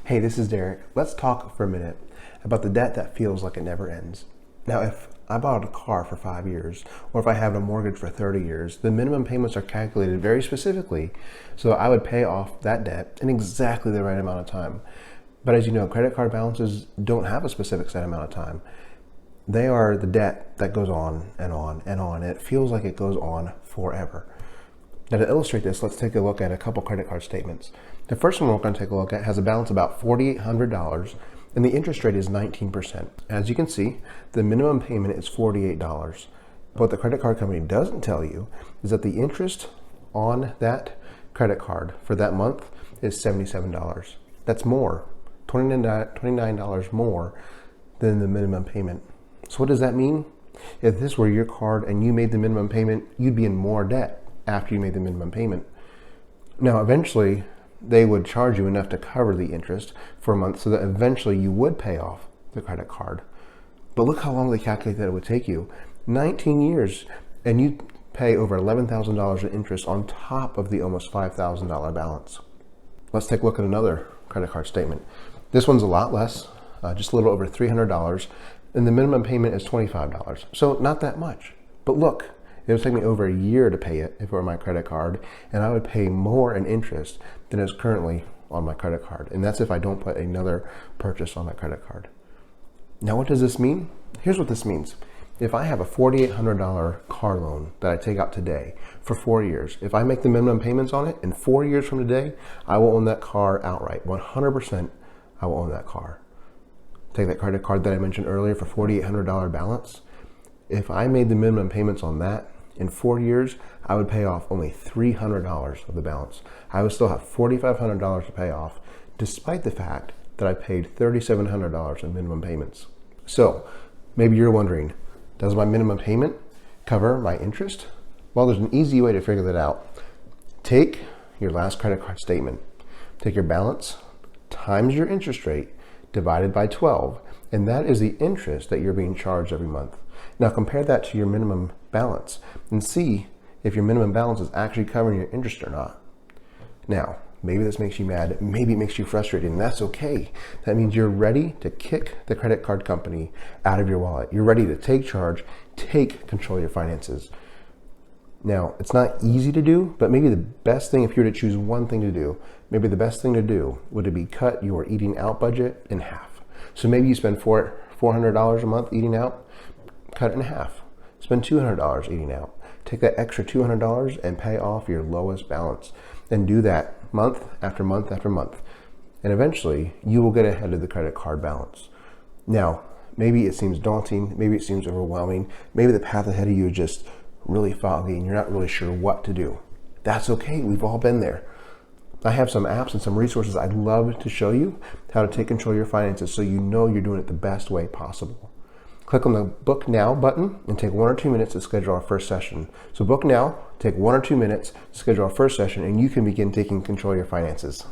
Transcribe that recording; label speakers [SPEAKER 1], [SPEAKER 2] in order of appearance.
[SPEAKER 1] Hey, this is Derek. Let's talk for a minute about the debt that feels like it never ends. Now, if I bought a car for 5 years, or if I have a mortgage for 30 years, the minimum payments are calculated very specifically so I would pay off that debt in exactly the right amount of time. But as you know, credit card balances don't have a specific set amount of time. They are the debt that goes on and on and on. And it feels like it goes on forever. Now, to illustrate this, let's take a look at a couple credit card statements. The first one we're going to take a look at has a balance about $4,800 and the interest rate is 19%. As you can see, the minimum payment is $48. What the credit card company doesn't tell you is that the interest on that credit card for that month is $77. That's more, $29 more than the minimum payment. So what does that mean? If this were your card and you made the minimum payment, you'd be in more debt after you made the minimum payment. Now, eventually, they would charge you enough to cover the interest for a month so that eventually you would pay off the credit card. But look how long they calculate that it would take you. 19 years, and you pay over $11,000 in interest on top of the almost $5,000 balance. Let's take a look at another credit card statement. This one's a lot less, just a little over $300, and the minimum payment is $25. So not that much. But look, it would take me over a year to pay it if it were my credit card, and I would pay more in interest than is currently on my credit card. And that's if I don't put another purchase on my credit card. Now, what does this mean? Here's what this means. If I have a $4,800 car loan that I take out today for 4 years, if I make the minimum payments on it, in 4 years from today, I will own that car outright. 100% I will own that car. Take that credit card that I mentioned earlier for $4,800 balance. If I made the minimum payments on that, in 4 years, I would pay off only $300 of the balance. I would still have $4,500 to pay off, despite the fact that I paid $3,700 in minimum payments. So maybe you're wondering, does my minimum payment cover my interest? Well, there's an easy way to figure that out. Take your last credit card statement, take your balance times your interest rate divided by 12, and that is the interest that you're being charged every month. Now compare that to your minimum balance and see if your minimum balance is actually covering your interest or not. Now, maybe this makes you mad, maybe it makes you frustrated, and that's okay. That means you're ready to kick the credit card company out of your wallet. You're ready to take charge, take control of your finances. Now, it's not easy to do, but maybe the best thing, if you were to choose one thing to do, maybe the best thing to do would be cut your eating out budget in half. So maybe you spend $400 a month eating out, cut it in half. Spend $200 eating out. Take that extra $200 and pay off your lowest balance. And do that month after month after month. And eventually, you will get ahead of the credit card balance. Now, maybe it seems daunting. Maybe it seems overwhelming. Maybe the path ahead of you is just really foggy and you're not really sure what to do. That's okay. We've all been there. I have some apps and some resources I'd love to show you how to take control of your finances so you know you're doing it the best way possible. Click on the Book Now button and take 1 or 2 minutes to schedule our first session. So book now, take 1 or 2 minutes to schedule our first session, and you can begin taking control of your finances.